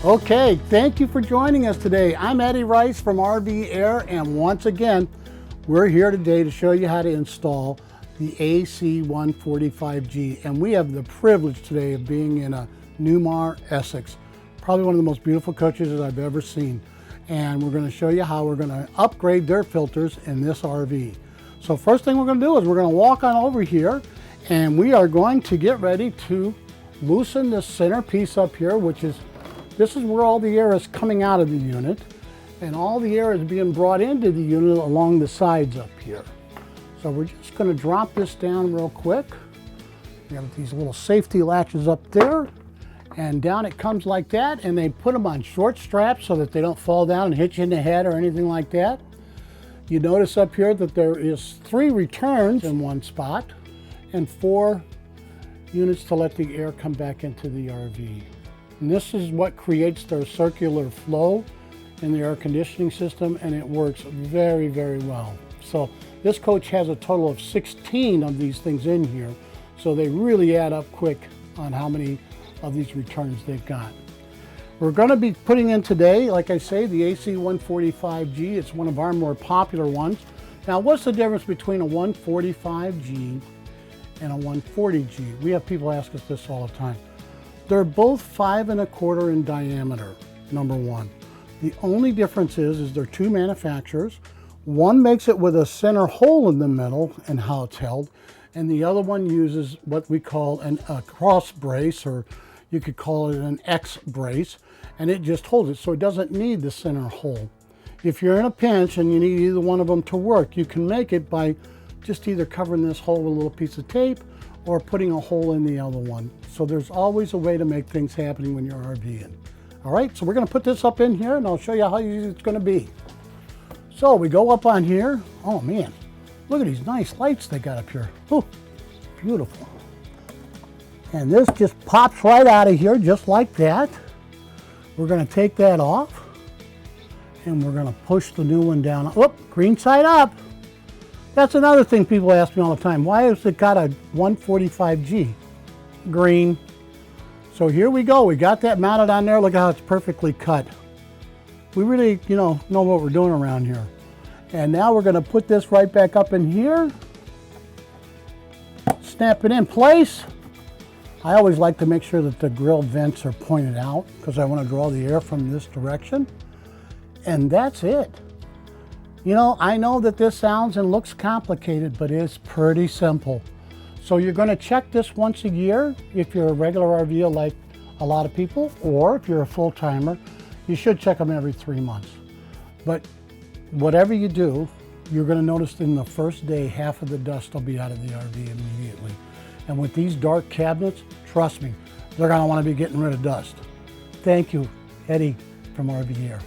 Okay, thank you for joining us today. I'm Eddie Rice from RV Air, and once again, we're here today to show you how to install the AC145G. And we have the privilege today of being in a Newmar, Essex. Probably one of the most beautiful coaches that I've ever seen. And we're going to show you how we're going to upgrade their filters in this RV. So first thing we're going to do is we're going to walk on over here, and we are going to get ready to loosen this center piece up here, this is where all the air is coming out of the unit, and all the air is being brought into the unit along the sides up here. So we're just going to drop this down real quick. We have these little safety latches up there, and down it comes like that, and they put them on short straps so that they don't fall down and hit you in the head or anything like that. You notice up here that there is 3 returns in one spot and 4 units to let the air come back into the RV. And this is what creates their circular flow in the air conditioning system, and it works very, very well. So this coach has a total of 16 of these things in here, so they really add up quick on how many of these returns they've got. We're going to be putting in today, like I say, the AC145G. It's one of our more popular ones. Now, what's the difference between a 145G and a 140G? We have people ask us this all the time. They're both 5 1/4 in diameter, number one. The only difference is they're 2 manufacturers. One makes it with a center hole in the middle and how it's held, and the other one uses what we call a cross brace, or you could call it an X brace, and it just holds it, so it doesn't need the center hole. If you're in a pinch and you need either one of them to work, you can make it by just either covering this hole with a little piece of tape or putting a hole in the other one. So there's always a way to make things happen when you're RVing. All right, so we're gonna put this up in here and I'll show you how easy it's gonna be. So we go up on here. Oh man, look at these nice lights they got up here. Oh, beautiful. And this just pops right out of here just like that. We're gonna take that off and we're gonna push the new one down. Whoop, green side up. That's another thing people ask me all the time. Why has it got a 145G? Green. So here we go. We got that mounted on there. Look how it's perfectly cut. We really, know what we're doing around here. And now we're going to put this right back up in here. Snap it in place. I always like to make sure that the grill vents are pointed out because I want to draw the air from this direction. And that's it. I know that this sounds and looks complicated, but it's pretty simple. So you're going to check this once a year if you're a regular RVer like a lot of people, or if you're a full-timer, you should check them every 3 months. But whatever you do, you're going to notice in the first day, half of the dust will be out of the RV immediately. And with these dark cabinets, trust me, they're going to want to be getting rid of dust. Thank you, Eddie from RV Air.